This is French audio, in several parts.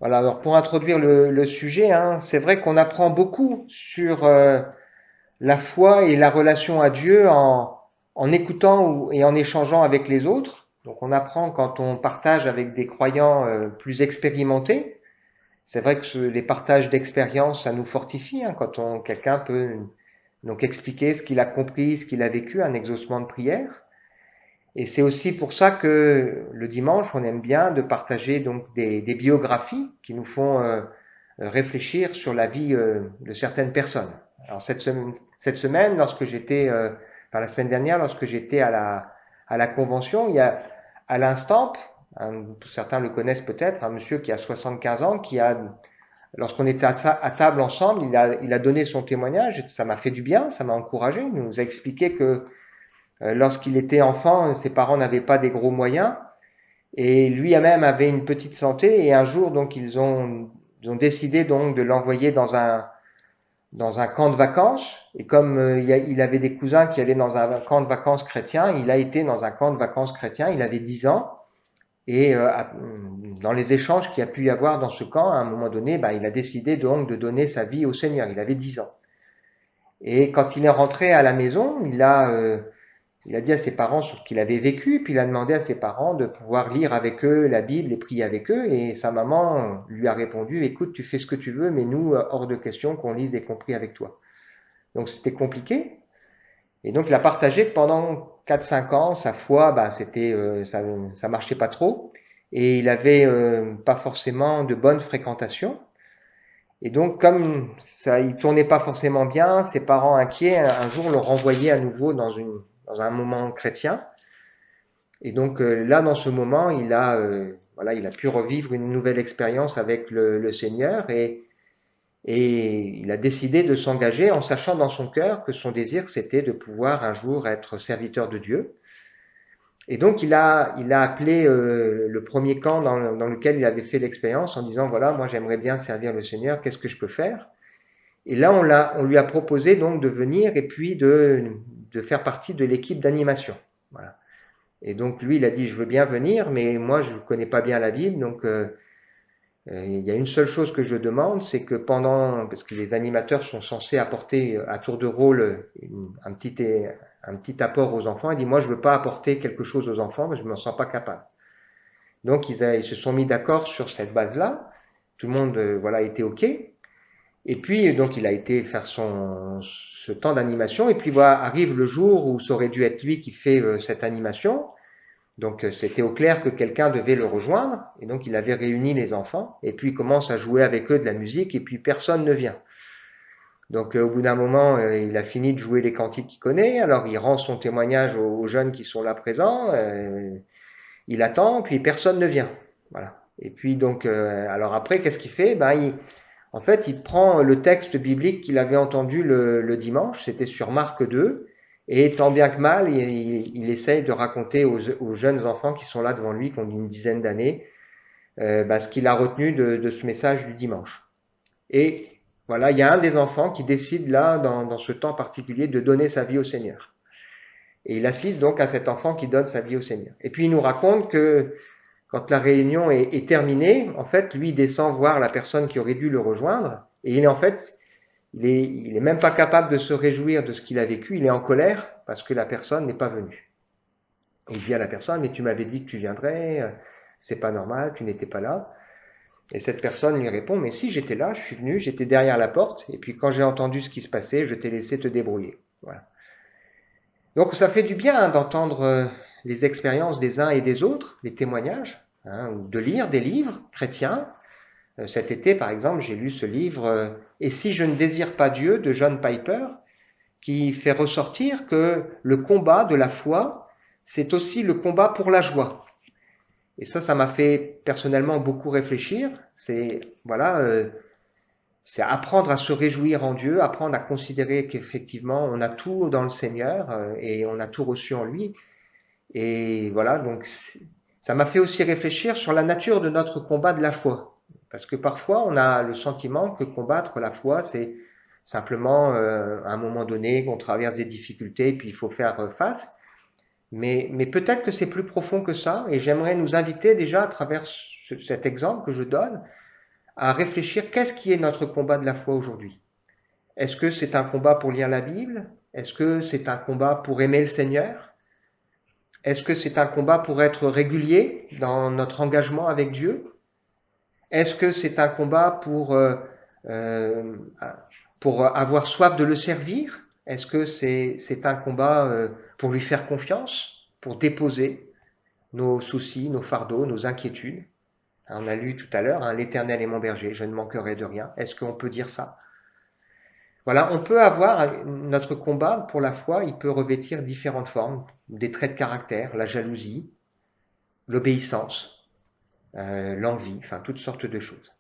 Voilà, alors pour introduire le sujet, hein, c'est vrai qu'on apprend beaucoup sur la foi et la relation à Dieu en écoutant et en échangeant avec les autres. Donc on apprend quand on partage avec des croyants plus expérimentés. C'est vrai que les partages d'expérience, ça nous fortifie, hein, quand quelqu'un peut donc expliquer ce qu'il a compris, ce qu'il a vécu, un exaucement de prière. Et c'est aussi pour ça que le dimanche, on aime bien de partager donc des biographies qui nous font réfléchir sur la vie de certaines personnes. Alors cette semaine, lorsque j'étais, enfin la semaine dernière, lorsque j'étais à la convention, il y a Alain Stamp, certains le connaissent peut-être, un monsieur qui a 75 ans, qui a, lorsqu'on était à table ensemble, il a donné son témoignage, et ça m'a fait du bien, ça m'a encouragé, il nous a expliqué que lorsqu'il était enfant, ses parents n'avaient pas des gros moyens, et lui-même avait une petite santé, et un jour, donc, ils ont décidé donc de l'envoyer dans un camp de vacances. Et comme il avait des cousins qui allaient dans un camp de vacances chrétien, il a été dans un camp de vacances chrétien, il avait 10 ans. Et dans les échanges qu'il y a pu y avoir dans ce camp, à un moment donné, bah, il a décidé donc de donner sa vie au Seigneur. Il avait 10 ans. Et quand il est rentré à la maison, il a dit à ses parents ce qu'il avait vécu, puis il a demandé à ses parents de pouvoir lire avec eux la Bible et prier avec eux. Et sa maman lui a répondu, écoute, tu fais ce que tu veux, mais nous, hors de question qu'on lise et qu'on prie avec toi. Donc c'était compliqué. Et donc il a partagé que pendant 4 5 ans, sa foi, bah, ça marchait pas trop. Et il avait pas forcément de bonnes fréquentations. Et donc comme ça, il tournait pas forcément bien, ses parents inquiets, un jour l'ont renvoyé à nouveau dans un moment chrétien. Et donc là, dans ce moment, voilà, il a pu revivre une nouvelle expérience avec le Seigneur et il a décidé de s'engager en sachant dans son cœur que son désir, c'était de pouvoir un jour être serviteur de Dieu. Et donc il a appelé le premier camp dans lequel il avait fait l'expérience en disant, voilà, moi j'aimerais bien servir le Seigneur, qu'est-ce que je peux faire? Et là, on lui a proposé donc de venir et puis de faire partie de l'équipe d'animation. Voilà. Et donc lui, il a dit, je veux bien venir, mais moi, je ne connais pas bien la Bible, donc il y a une seule chose que je demande, c'est que parce que les animateurs sont censés apporter à tour de rôle un petit apport aux enfants, il dit, moi, je ne veux pas apporter quelque chose aux enfants, mais je ne me sens pas capable. Donc ils se sont mis d'accord sur cette base-là, tout le monde voilà était OK. Et puis donc il a été faire ce temps d'animation, et puis voilà, arrive le jour où ça aurait dû être lui qui fait cette animation. Donc c'était au clair que quelqu'un devait le rejoindre, et donc il avait réuni les enfants, et puis il commence à jouer avec eux de la musique, et puis personne ne vient. Donc au bout d'un moment, il a fini de jouer les cantiques qu'il connaît, alors il rend son témoignage aux jeunes qui sont là présents, il attend, puis personne ne vient. Voilà. Et puis donc, alors après, qu'est-ce qu'il fait? En fait, il prend le texte biblique qu'il avait entendu le dimanche, c'était sur Marc 2, et tant bien que mal, il essaye de raconter aux jeunes enfants qui sont là devant lui, qui ont une dizaine d'années, ce qu'il a retenu de ce message du dimanche. Et voilà, il y a un des enfants qui décide là, dans ce temps particulier, de donner sa vie au Seigneur. Et il assiste donc à cet enfant qui donne sa vie au Seigneur. Et puis il nous raconte que quand la réunion est terminée, en fait, lui descend voir la personne qui aurait dû le rejoindre, et il est même pas capable de se réjouir de ce qu'il a vécu, il est en colère parce que la personne n'est pas venue. Il dit à la personne, mais tu m'avais dit que tu viendrais, c'est pas normal, tu n'étais pas là. Et cette personne lui répond, mais si j'étais là, je suis venu, j'étais derrière la porte, et puis quand j'ai entendu ce qui se passait, je t'ai laissé te débrouiller. Voilà. Donc ça fait du bien d'entendre les expériences des uns et des autres, les témoignages, hein, ou de lire des livres chrétiens. Cet été, par exemple, j'ai lu ce livre Et si je ne désire pas Dieu de John Piper, qui fait ressortir que le combat de la foi, c'est aussi le combat pour la joie. Et ça m'a fait personnellement beaucoup réfléchir. C'est apprendre à se réjouir en Dieu, apprendre à considérer qu'effectivement on a tout dans le Seigneur et on a tout reçu en lui. Et voilà, donc ça m'a fait aussi réfléchir sur la nature de notre combat de la foi. Parce que parfois on a le sentiment que combattre la foi, c'est simplement à un moment donné qu'on traverse des difficultés et puis il faut faire face. Mais peut-être que c'est plus profond que ça, et j'aimerais nous inviter déjà à travers cet exemple que je donne, à réfléchir qu'est-ce qui est notre combat de la foi aujourd'hui. Est-ce que c'est un combat pour lire la Bible? Est-ce que c'est un combat pour aimer le Seigneur? Est-ce que c'est un combat pour être régulier dans notre engagement avec Dieu? Est-ce que c'est un combat pour avoir soif de le servir? Est-ce que c'est un combat pour lui faire confiance, pour déposer nos soucis, nos fardeaux, nos inquiétudes? On a lu tout à l'heure, l'Éternel est mon berger, je ne manquerai de rien. Est-ce qu'on peut dire ça? Voilà, on peut avoir notre combat pour la foi, il peut revêtir différentes formes, des traits de caractère, la jalousie, l'obéissance, l'envie, enfin toutes sortes de choses.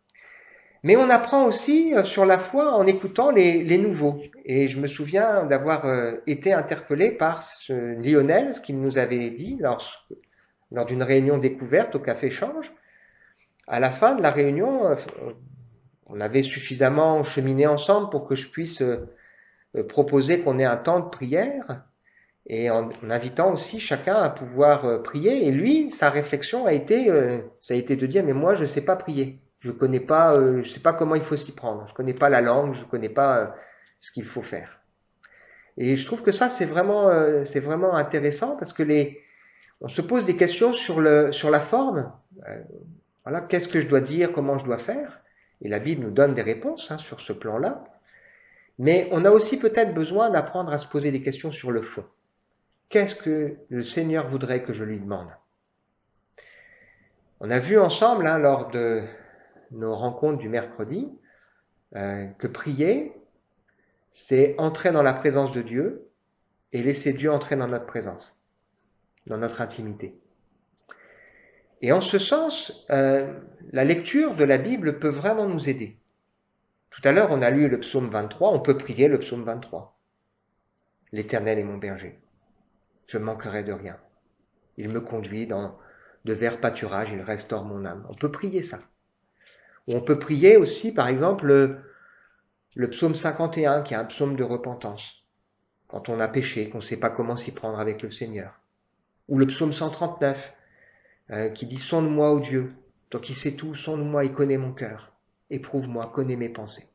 Mais on apprend aussi sur la foi en écoutant les nouveaux. Et je me souviens d'avoir été interpellé par Lionel, ce qu'il nous avait dit lors d'une réunion découverte au Café Change. À la fin de la réunion, on avait suffisamment cheminé ensemble pour que je puisse proposer qu'on ait un temps de prière et en invitant aussi chacun à pouvoir prier. Et lui, sa réflexion ça a été de dire, mais moi, je ne sais pas prier. Je sais pas comment il faut s'y prendre. Je connais pas la langue, je connais pas ce qu'il faut faire. Et je trouve que ça, c'est vraiment intéressant parce que on se pose des questions sur la forme. Voilà, qu'est-ce que je dois dire, comment je dois faire? Et la Bible nous donne des réponses sur ce plan-là. Mais on a aussi peut-être besoin d'apprendre à se poser des questions sur le fond. Qu'est-ce que le Seigneur voudrait que je lui demande? On a vu ensemble, lors de nos rencontres du mercredi, que prier, c'est entrer dans la présence de Dieu et laisser Dieu entrer dans notre présence, dans notre intimité. Et en ce sens, la lecture de la Bible peut vraiment nous aider. Tout à l'heure, on a lu le psaume 23, on peut prier le psaume 23. L'Éternel est mon berger, je ne manquerai de rien. Il me conduit dans de verts pâturages, il restaure mon âme. On peut prier ça. Ou on peut prier aussi, par exemple, le psaume 51, qui est un psaume de repentance, quand on a péché, qu'on ne sait pas comment s'y prendre avec le Seigneur. Ou le psaume 139, qui dit « Sonde-moi, ô Dieu, toi qui sais tout, sonde-moi et connais mon cœur. Éprouve-moi, connais mes pensées. »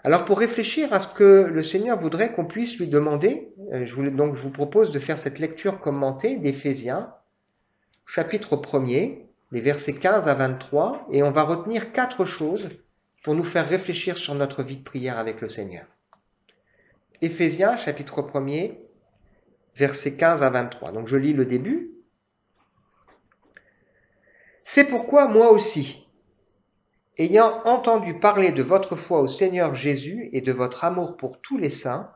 Alors pour réfléchir à ce que le Seigneur voudrait qu'on puisse lui demander, je vous propose de faire cette lecture commentée d'Éphésiens, chapitre 1er, les versets 15 à 23, et on va retenir 4 choses pour nous faire réfléchir sur notre vie de prière avec le Seigneur. Éphésiens, chapitre 1er, versets 15 à 23. Donc je lis le début. « C'est pourquoi moi aussi, ayant entendu parler de votre foi au Seigneur Jésus et de votre amour pour tous les saints,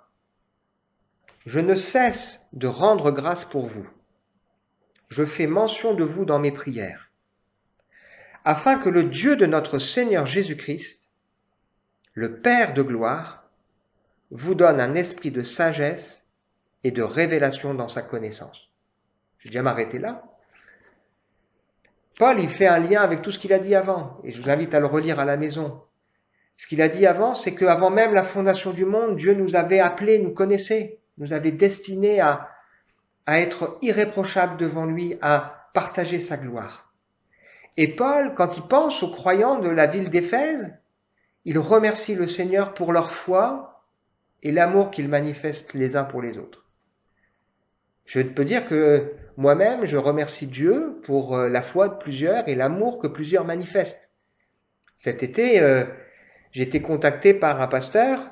je ne cesse de rendre grâce pour vous. Je fais mention de vous dans mes prières, afin que le Dieu de notre Seigneur Jésus-Christ, le Père de gloire, vous donne un esprit de sagesse et de révélation dans sa connaissance. » Je vais déjà m'arrêter là. Paul, il fait un lien avec tout ce qu'il a dit avant, et je vous invite à le relire à la maison. Ce qu'il a dit avant, c'est qu'avant même la fondation du monde, Dieu nous avait appelés, nous connaissait, nous avait destinés à être irréprochables devant lui, à partager sa gloire. Et Paul, quand il pense aux croyants de la ville d'Éphèse, il remercie le Seigneur pour leur foi et l'amour qu'ils manifestent les uns pour les autres. Je peux dire que moi-même, je remercie Dieu pour la foi de plusieurs et l'amour que plusieurs manifestent. Cet été, j'ai été contacté par un pasteur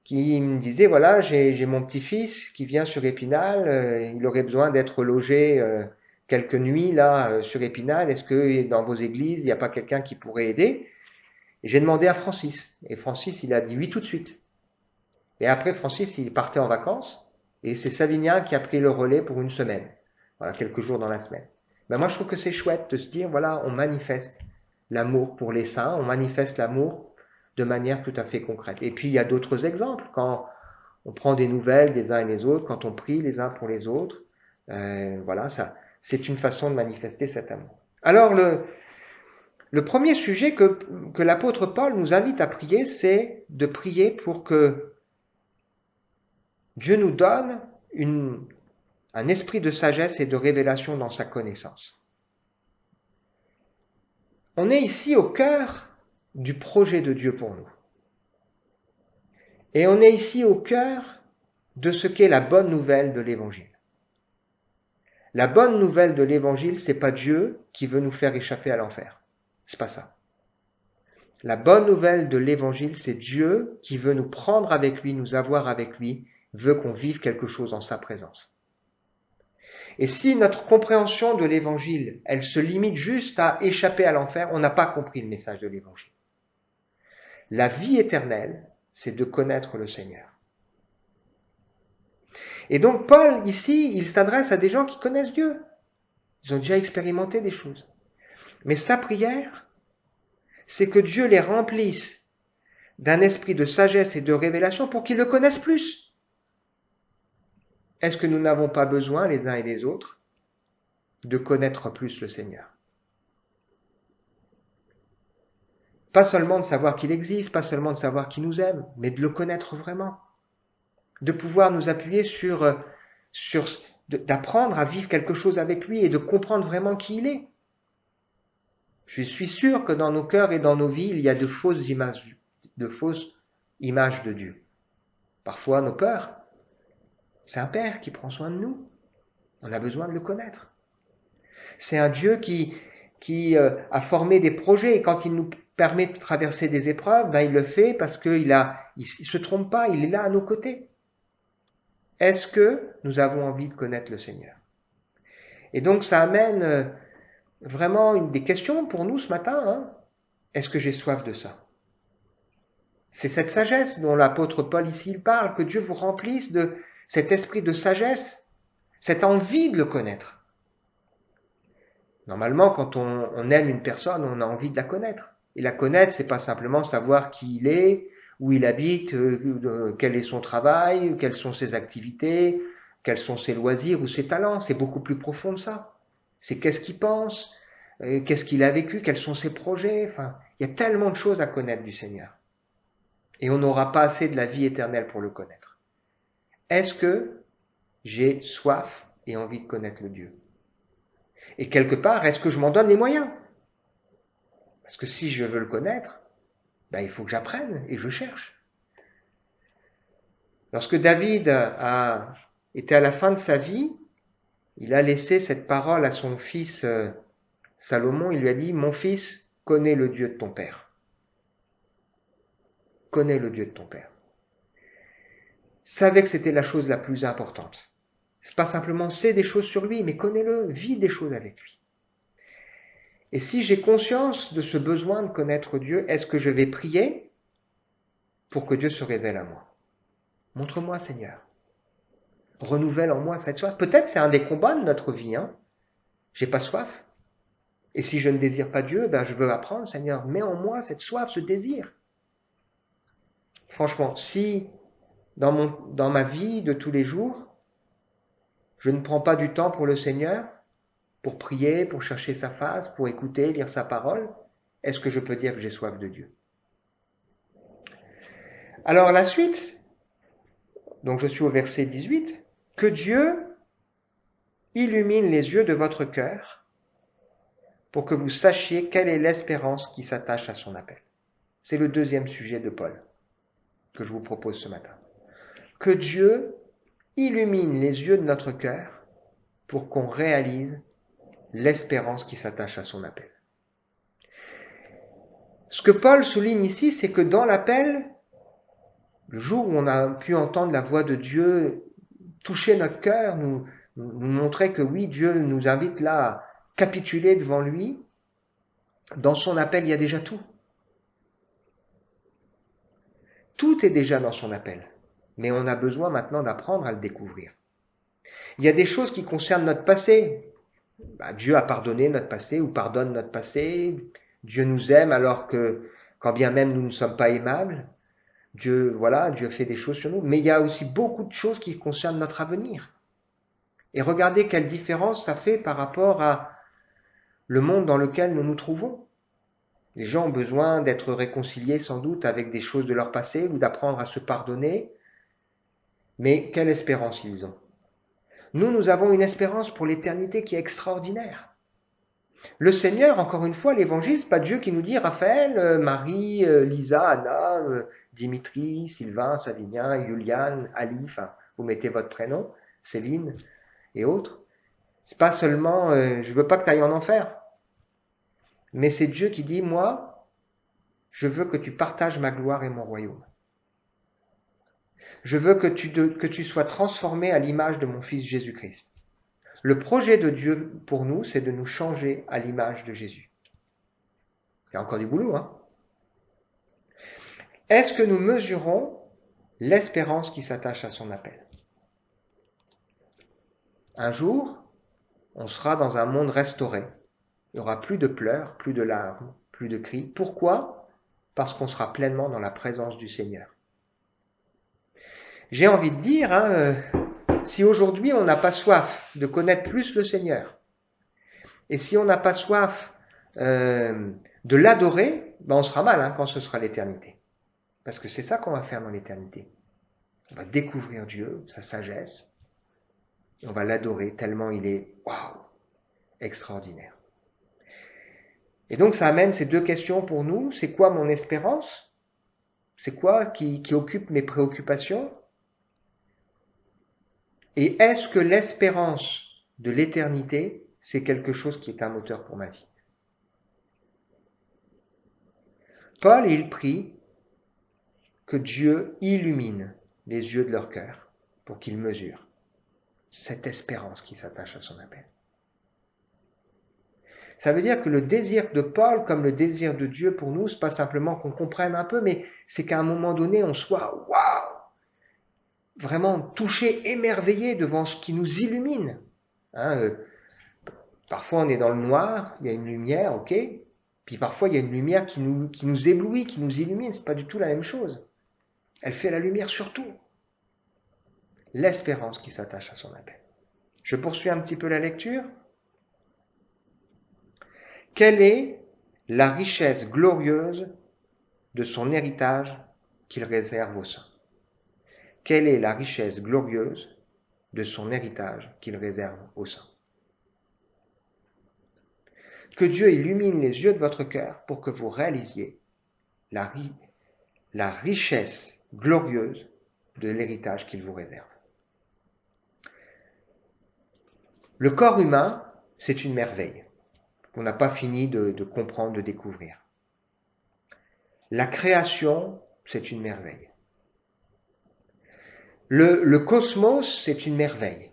qui me disait, voilà, j'ai mon petit-fils qui vient sur Épinal, il aurait besoin d'être logé quelques nuits là sur Épinal, est-ce que dans vos églises, il n'y a pas quelqu'un qui pourrait aider? Et j'ai demandé à Francis, et Francis, il a dit oui tout de suite. Et après, Francis, il partait en vacances, et c'est Savinien qui a pris le relais pour une semaine, voilà, quelques jours dans la semaine. Ben moi, je trouve que c'est chouette de se dire, voilà, on manifeste l'amour pour les saints, on manifeste l'amour de manière tout à fait concrète. Et puis, il y a d'autres exemples, quand on prend des nouvelles des uns et des autres, quand on prie les uns pour les autres, voilà, ça, c'est une façon de manifester cet amour. Alors, le premier sujet que l'apôtre Paul nous invite à prier, c'est de prier pour que Dieu nous donne un esprit de sagesse et de révélation dans sa connaissance. On est ici au cœur du projet de Dieu pour nous. Et on est ici au cœur de ce qu'est la bonne nouvelle de l'Évangile. La bonne nouvelle de l'Évangile, c'est pas Dieu qui veut nous faire échapper à l'enfer. C'est pas ça. La bonne nouvelle de l'Évangile, c'est Dieu qui veut nous prendre avec lui, nous avoir avec lui, veut qu'on vive quelque chose en sa présence. Et si notre compréhension de l'Évangile, elle se limite juste à échapper à l'enfer, on n'a pas compris le message de l'Évangile. La vie éternelle, c'est de connaître le Seigneur. Et donc Paul, ici, il s'adresse à des gens qui connaissent Dieu. Ils ont déjà expérimenté des choses. Mais sa prière, c'est que Dieu les remplisse d'un esprit de sagesse et de révélation pour qu'ils le connaissent plus. Est-ce que nous n'avons pas besoin, les uns et les autres, de connaître plus le Seigneur? Pas seulement de savoir qu'il existe, pas seulement de savoir qu'il nous aime, mais de le connaître vraiment. De pouvoir nous appuyer d'apprendre à vivre quelque chose avec lui et de comprendre vraiment qui il est. Je suis sûr que dans nos cœurs et dans nos vies, il y a de fausses images de Dieu. Parfois, nos peurs, c'est un Père qui prend soin de nous. On a besoin de le connaître. C'est un Dieu qui a formé des projets et quand il nous permet de traverser des épreuves, il le fait parce qu'il se trompe pas, il est là à nos côtés. Est-ce que nous avons envie de connaître le Seigneur? Et donc ça amène vraiment des questions pour nous ce matin. Est-ce que j'ai soif de ça? C'est cette sagesse dont l'apôtre Paul ici il parle, que Dieu vous remplisse de cet esprit de sagesse, cette envie de le connaître. Normalement, quand on aime une personne, on a envie de la connaître. Et la connaître, c'est pas simplement savoir qui il est, où il habite, quel est son travail, quelles sont ses activités, quels sont ses loisirs ou ses talents. C'est beaucoup plus profond que ça. C'est qu'est-ce qu'il pense, qu'est-ce qu'il a vécu, quels sont ses projets. Enfin, il y a tellement de choses à connaître du Seigneur. Et on n'aura pas assez de la vie éternelle pour le connaître. Est-ce que j'ai soif et envie de connaître le Dieu? Et quelque part, est-ce que je m'en donne les moyens? Parce que si je veux le connaître, il faut que j'apprenne et je cherche. Lorsque David était à la fin de sa vie, il a laissé cette parole à son fils Salomon. Il lui a dit, mon fils, connais le Dieu de ton père. Connais le Dieu de ton père. Savais que c'était la chose la plus importante. C'est pas simplement sais des choses sur lui, mais connais-le, vis des choses avec lui. Et si j'ai conscience de ce besoin de connaître Dieu, est-ce que je vais prier pour que Dieu se révèle à moi? Montre-moi, Seigneur. Renouvelle en moi cette soif. Peut-être c'est un des combats de notre vie. J'ai pas soif. Et si je ne désire pas Dieu, je veux apprendre, Seigneur. Mets en moi cette soif, ce désir. Franchement, si dans ma vie de tous les jours, je ne prends pas du temps pour le Seigneur, pour prier, pour chercher sa face, pour écouter, lire sa parole, est-ce que je peux dire que j'ai soif de Dieu? Alors la suite, donc je suis au verset 18, que Dieu illumine les yeux de votre cœur pour que vous sachiez quelle est l'espérance qui s'attache à son appel. C'est le deuxième sujet de Paul que je vous propose ce matin. Que Dieu illumine les yeux de notre cœur pour qu'on réalise l'espérance qui s'attache à son appel. Ce que Paul souligne ici, c'est que dans l'appel, le jour où on a pu entendre la voix de Dieu toucher notre cœur, nous montrer que oui, Dieu nous invite là à capituler devant lui, dans son appel, il y a déjà tout. Tout est déjà dans son appel, mais on a besoin maintenant d'apprendre à le découvrir. Il y a des choses qui concernent notre passé. Dieu a pardonné notre passé ou pardonne notre passé. Dieu nous aime alors que, quand bien même nous ne sommes pas aimables, Dieu fait des choses sur nous. Mais il y a aussi beaucoup de choses qui concernent notre avenir. Et regardez quelle différence ça fait par rapport à le monde dans lequel nous nous trouvons. Les gens ont besoin d'être réconciliés sans doute avec des choses de leur passé ou d'apprendre à se pardonner. Mais quelle espérance ils ont? Nous avons une espérance pour l'éternité qui est extraordinaire. Le Seigneur, encore une fois, l'évangile, c'est pas Dieu qui nous dit Raphaël, Marie, Lisa, Anna, Dimitri, Sylvain, Savinien, Juliane, Ali, enfin, vous mettez votre prénom, Céline et autres. C'est pas seulement je veux pas que tu ailles en enfer, mais c'est Dieu qui dit moi, je veux que tu partages ma gloire et mon royaume. Je veux que tu sois transformé à l'image de mon Fils Jésus-Christ. Le projet de Dieu pour nous, c'est de nous changer à l'image de Jésus. Il y a encore du boulot, hein? Est-ce que nous mesurons l'espérance qui s'attache à son appel? Un jour, on sera dans un monde restauré. Il n'y aura plus de pleurs, plus de larmes, plus de cris. Pourquoi? Parce qu'on sera pleinement dans la présence du Seigneur. J'ai envie de dire, si aujourd'hui on n'a pas soif de connaître plus le Seigneur, et si on n'a pas soif de l'adorer, on sera mal quand ce sera l'éternité. Parce que c'est ça qu'on va faire dans l'éternité. On va découvrir Dieu, sa sagesse, et on va l'adorer tellement il est, waouh, extraordinaire. Et donc ça amène ces deux questions pour nous. C'est quoi mon espérance? C'est quoi qui occupe mes préoccupations? Et est-ce que l'espérance de l'éternité, c'est quelque chose qui est un moteur pour ma vie? Paul, il prie que Dieu illumine les yeux de leur cœur pour qu'ils mesurent cette espérance qui s'attache à son appel. Ça veut dire que le désir de Paul, comme le désir de Dieu pour nous, c'est pas simplement qu'on comprenne un peu, mais c'est qu'à un moment donné, on soit waouh, vraiment touché, émerveillé devant ce qui nous illumine. Parfois on est dans le noir, il y a une lumière, ok, puis parfois il y a une lumière qui nous éblouit, qui nous illumine, c'est pas du tout la même chose. Elle fait la lumière sur tout. L'espérance qui s'attache à son appel. Je poursuis un petit peu la lecture. Quelle est la richesse glorieuse de son héritage qu'il réserve aux saints? Quelle est la richesse glorieuse de son héritage qu'il réserve aux saints? Que Dieu illumine les yeux de votre cœur pour que vous réalisiez la richesse glorieuse de l'héritage qu'il vous réserve. Le corps humain, c'est une merveille qu'on n'a pas fini de comprendre, de découvrir. La création, c'est une merveille. Le cosmos, c'est une merveille.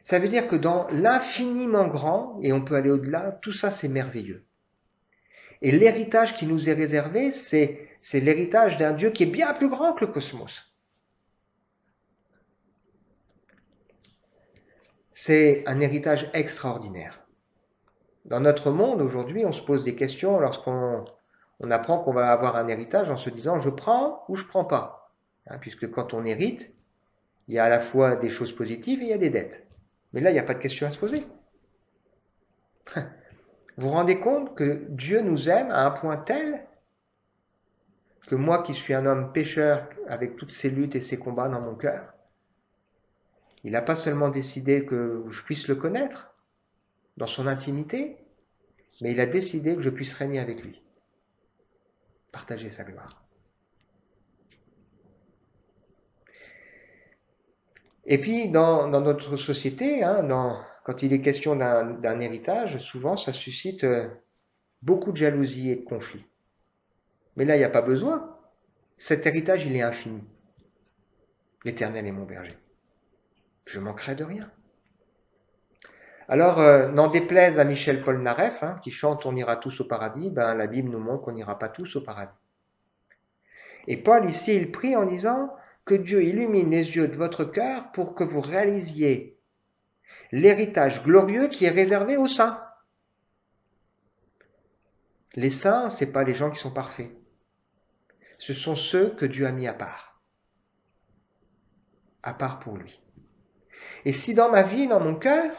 Ça veut dire que dans l'infiniment grand, et on peut aller au-delà, tout ça c'est merveilleux. Et l'héritage qui nous est réservé, c'est l'héritage d'un Dieu qui est bien plus grand que le cosmos. C'est un héritage extraordinaire. Dans notre monde, aujourd'hui, on se pose des questions lorsqu'on apprend qu'on va avoir un héritage en se disant « je prends ou je prends pas ». Puisque quand on hérite, il y a à la fois des choses positives et il y a des dettes. Mais là, il n'y a pas de question à se poser. Vous vous rendez compte que Dieu nous aime à un point tel que moi qui suis un homme pécheur avec toutes ces luttes et ces combats dans mon cœur, il n'a pas seulement décidé que je puisse le connaître dans son intimité, mais il a décidé que je puisse régner avec lui, partager sa gloire. Et puis dans notre société, quand il est question d'un héritage, souvent ça suscite beaucoup de jalousie et de conflits. Mais là, il n'y a pas besoin. Cet héritage, il est infini. L'Éternel est mon berger. Je manquerai de rien. Alors, n'en déplaise à Michel Polnareff, qui chante « On ira tous au paradis », la Bible nous montre qu'on n'ira pas tous au paradis. Et Paul, ici, il prie en disant que Dieu illumine les yeux de votre cœur pour que vous réalisiez l'héritage glorieux qui est réservé aux saints. Les saints, ce n'est pas les gens qui sont parfaits. Ce sont ceux que Dieu a mis à part pour lui. Et si dans ma vie, dans mon cœur,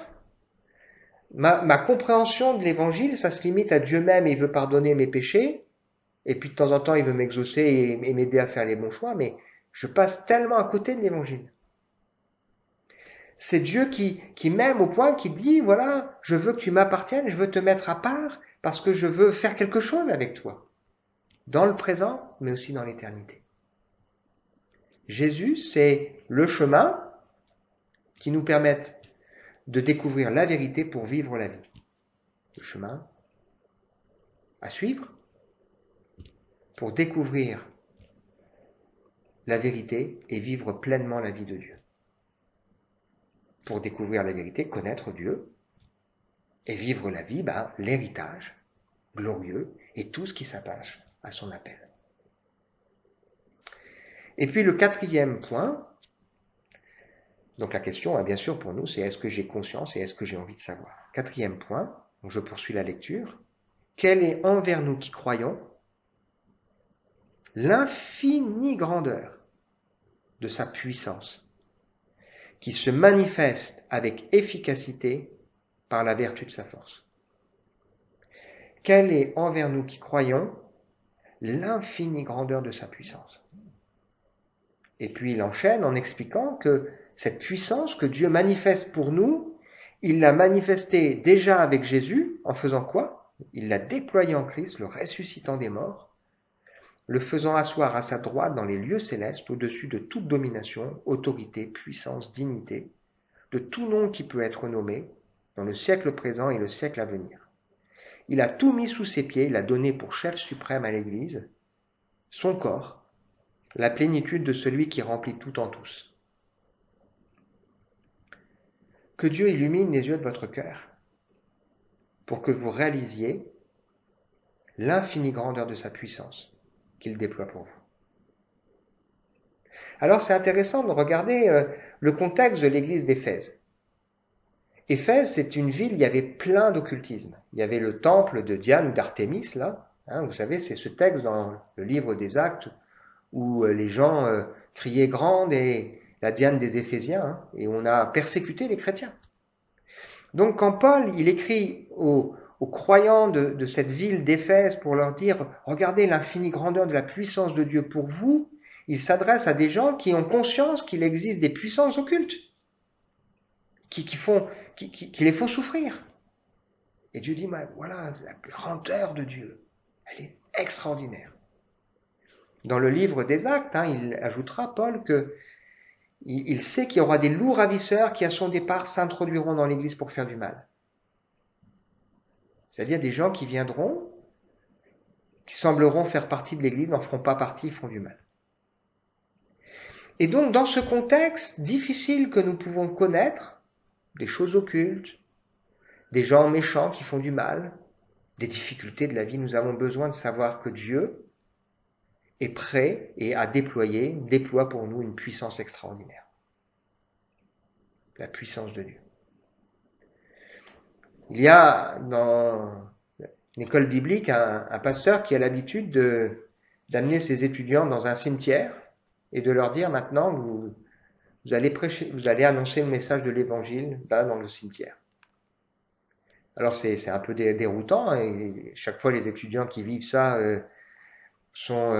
ma compréhension de l'évangile, ça se limite à Dieu même et il veut pardonner mes péchés, et puis de temps en temps il veut m'exaucer et m'aider à faire les bons choix, mais je passe tellement à côté de l'évangile. C'est Dieu qui m'aime au point qui dit, voilà, je veux que tu m'appartiennes, je veux te mettre à part parce que je veux faire quelque chose avec toi, dans le présent, mais aussi dans l'éternité. Jésus, c'est le chemin qui nous permet de découvrir la vérité pour vivre la vie. Le chemin à suivre pour découvrir la vérité et vivre pleinement la vie de Dieu. Pour découvrir la vérité, connaître Dieu et vivre la vie, l'héritage glorieux et tout ce qui s'attache à son appel. Et puis le quatrième point, donc la question, bien sûr, pour nous, c'est est-ce que j'ai conscience et est-ce que j'ai envie de savoir? Quatrième point, donc je poursuis la lecture. Quelle est envers nous qui croyons l'infinie grandeur de sa puissance, qui se manifeste avec efficacité par la vertu de sa force. Quelle est envers nous qui croyons l'infinie grandeur de sa puissance. Et puis il enchaîne en expliquant que cette puissance que Dieu manifeste pour nous, il l'a manifestée déjà avec Jésus, en faisant quoi? Il l'a déployée en Christ, le ressuscitant des morts, le faisant asseoir à sa droite dans les lieux célestes, au-dessus de toute domination, autorité, puissance, dignité, de tout nom qui peut être nommé, dans le siècle présent et le siècle à venir. Il a tout mis sous ses pieds, il a donné pour chef suprême à l'Église, son corps, la plénitude de celui qui remplit tout en tous. Que Dieu illumine les yeux de votre cœur pour que vous réalisiez l'infinie grandeur de sa puissance qu'il déploie pour vous. Alors c'est intéressant de regarder le contexte de l'église d'Éphèse. Éphèse, c'est une ville où il y avait plein d'occultisme. Il y avait le temple de Diane ou d'Artémis, là. Vous savez, c'est ce texte dans le livre des Actes où les gens criaient grande et la Diane des Éphésiens, et on a persécuté les chrétiens. Donc quand Paul, il écrit aux croyants de cette ville d'Éphèse pour leur dire « Regardez l'infinie grandeur de la puissance de Dieu pour vous », il s'adresse à des gens qui ont conscience qu'il existe des puissances occultes, qui les font souffrir. Et Dieu dit « Voilà, la grandeur de Dieu, elle est extraordinaire ». Dans le livre des Actes, il ajoutera, Paul, qu'il sait qu'il y aura des loups ravisseurs qui, à son départ, s'introduiront dans l'Église pour faire du mal. C'est-à-dire des gens qui viendront, qui sembleront faire partie de l'Église, n'en feront pas partie, font du mal. Et donc, dans ce contexte difficile que nous pouvons connaître, des choses occultes, des gens méchants qui font du mal, des difficultés de la vie, nous avons besoin de savoir que Dieu est prêt et a déploie pour nous une puissance extraordinaire. La puissance de Dieu. Il y a dans une école biblique un pasteur qui a l'habitude d'amener ses étudiants dans un cimetière et de leur dire maintenant vous allez prêcher, vous allez annoncer le message de l'évangile là dans le cimetière. Alors c'est un peu déroutant et chaque fois les étudiants qui vivent ça sont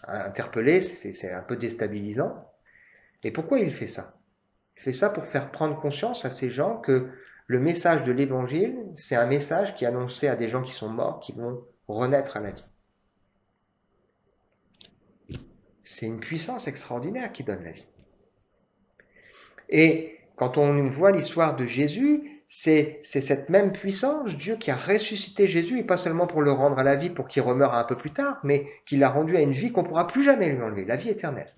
interpellés, c'est un peu déstabilisant. Et pourquoi il fait ça? Il fait ça pour faire prendre conscience à ces gens que le message de l'évangile, c'est un message qui est annoncé à des gens qui sont morts, qui vont renaître à la vie. C'est une puissance extraordinaire qui donne la vie. Et quand on voit l'histoire de Jésus, c'est cette même puissance, Dieu qui a ressuscité Jésus, et pas seulement pour le rendre à la vie, pour qu'il remeure un peu plus tard, mais qui l'a rendu à une vie qu'on ne pourra plus jamais lui enlever, la vie éternelle.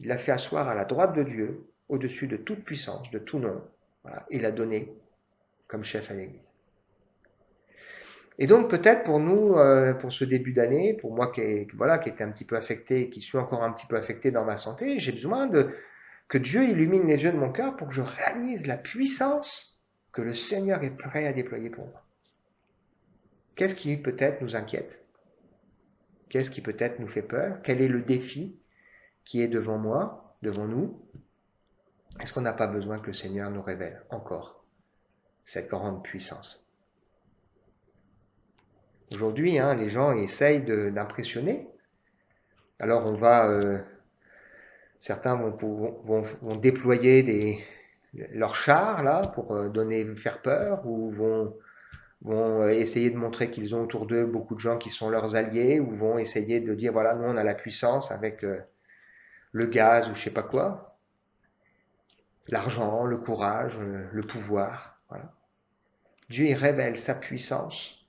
Il l'a fait asseoir à la droite de Dieu, au-dessus de toute puissance, de tout nom, voilà, et l'a donné comme chef à l'Église. Et donc peut-être pour nous, pour ce début d'année, pour moi qui était un petit peu affecté, qui suis encore un petit peu affecté dans ma santé, j'ai besoin que Dieu illumine les yeux de mon cœur pour que je réalise la puissance que le Seigneur est prêt à déployer pour moi. Qu'est-ce qui peut-être nous inquiète? Qu'est-ce qui peut-être nous fait peur? Quel est le défi qui est devant moi, devant nous? Est-ce qu'on n'a pas besoin que le Seigneur nous révèle encore cette grande puissance? Aujourd'hui, les gens essayent d'impressionner. Alors on va Certains vont déployer leurs chars là pour faire peur, ou vont essayer de montrer qu'ils ont autour d'eux beaucoup de gens qui sont leurs alliés, ou vont essayer de dire voilà, nous on a la puissance avec le gaz ou je sais pas quoi, l'argent, le courage, le pouvoir. Voilà. Dieu il révèle sa puissance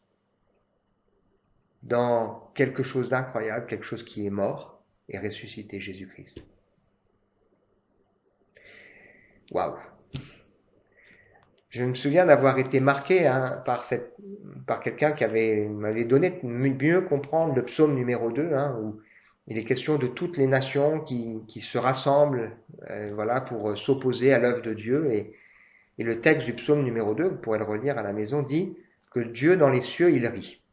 dans quelque chose d'incroyable, quelque chose qui est mort et ressuscité, Jésus-Christ. Waouh! Je me souviens d'avoir été marqué par quelqu'un qui m'avait donné de mieux comprendre le psaume numéro 2, où il est question de toutes les nations qui se rassemblent voilà, pour s'opposer à l'œuvre de Dieu. Et le texte du psaume numéro 2, vous pourrez le relire à la maison, dit que Dieu dans les cieux, il rit.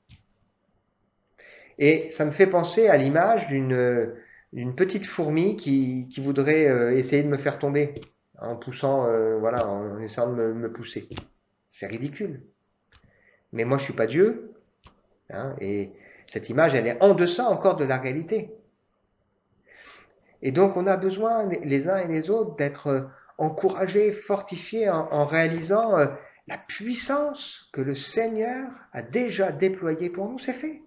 Et ça me fait penser à l'image d'une petite fourmi qui voudrait essayer de me faire tomber en poussant, voilà, en essayant de me pousser. C'est ridicule. Mais moi, je suis pas Dieu, et cette image, elle est en deçà encore de la réalité. Et donc, on a besoin, les uns et les autres, d'être encouragés, fortifiés en réalisant la puissance que le Seigneur a déjà déployée pour nous. C'est fait.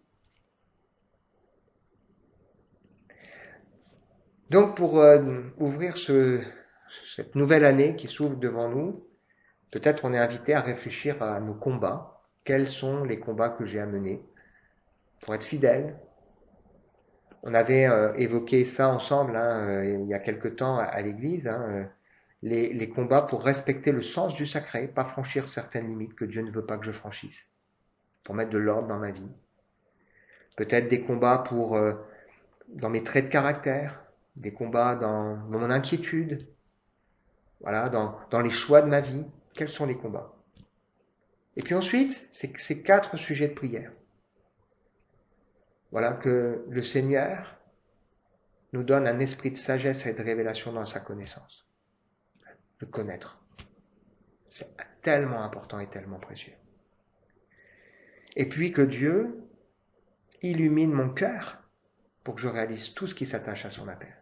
Donc, pour ouvrir cette nouvelle année qui s'ouvre devant nous, peut-être on est invité à réfléchir à nos combats. Quels sont les combats que j'ai à mener pour être fidèle? On avait évoqué ça ensemble il y a quelque temps à l'église, les combats pour respecter le sens du sacré, pas franchir certaines limites que Dieu ne veut pas que je franchisse, pour mettre de l'ordre dans ma vie. Peut-être des combats dans mes traits de caractère, des combats dans mon inquiétude, voilà, dans les choix de ma vie. Quels sont les combats? Et puis ensuite, c'est ces 4 sujets de prière. Voilà, que le Seigneur nous donne un esprit de sagesse et de révélation dans sa connaissance. Le connaître. C'est tellement important et tellement précieux. Et puis que Dieu illumine mon cœur pour que je réalise tout ce qui s'attache à son appel.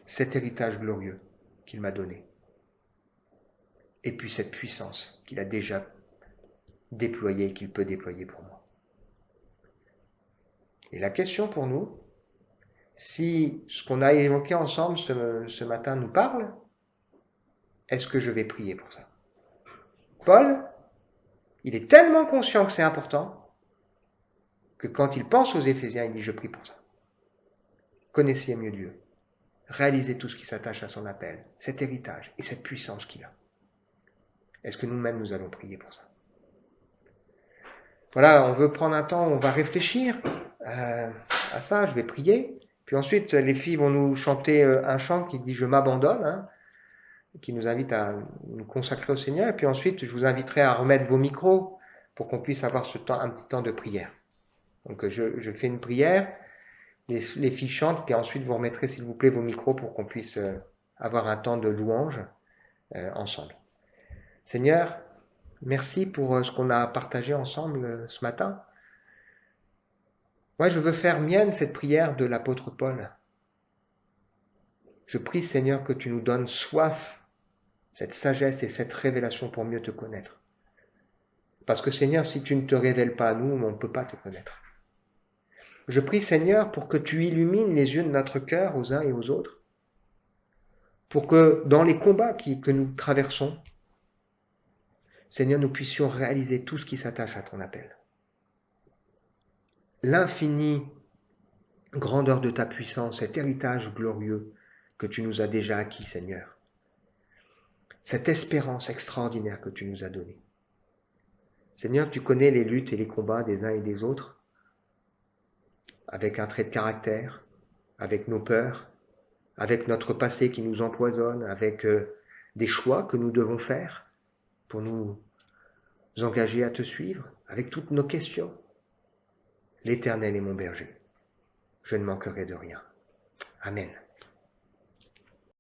Cet héritage glorieux qu'il m'a donné. Et puis cette puissance qu'il a déjà déployée et qu'il peut déployer pour moi. Et la question pour nous, si ce qu'on a évoqué ensemble ce matin nous parle, est-ce que je vais prier pour ça? Paul, il est tellement conscient que c'est important que quand il pense aux Éphésiens, il dit « je prie pour ça ». Connaissez mieux Dieu. Réalisez tout ce qui s'attache à son appel, cet héritage et cette puissance qu'il a. Est-ce que nous-mêmes, nous allons prier pour ça? Voilà, on veut prendre un temps où on va réfléchir à ça, je vais prier. Puis ensuite, les filles vont nous chanter un chant qui dit « Je m'abandonne », qui nous invite à nous consacrer au Seigneur. Et puis ensuite, je vous inviterai à remettre vos micros pour qu'on puisse avoir un petit temps de prière. Donc je fais une prière, les filles chantent, puis ensuite vous remettrez s'il vous plaît vos micros pour qu'on puisse avoir un temps de louange ensemble. Seigneur, merci pour ce qu'on a partagé ensemble ce matin. Moi, je veux faire mienne cette prière de l'apôtre Paul. Je prie, Seigneur, que tu nous donnes soif, cette sagesse et cette révélation pour mieux te connaître. Parce que, Seigneur, si tu ne te révèles pas à nous, on ne peut pas te connaître. Je prie, Seigneur, pour que tu illumines les yeux de notre cœur aux uns et aux autres, pour que dans les combats que nous traversons, Seigneur, nous puissions réaliser tout ce qui s'attache à ton appel. L'infinie grandeur de ta puissance, cet héritage glorieux que tu nous as déjà acquis, Seigneur. Cette espérance extraordinaire que tu nous as donnée. Seigneur, tu connais les luttes et les combats des uns et des autres, avec un trait de caractère, avec nos peurs, avec notre passé qui nous empoisonne, avec des choix que nous devons faire pour nous engager à te suivre, avec toutes nos questions. L'Éternel est mon berger. Je ne manquerai de rien. Amen.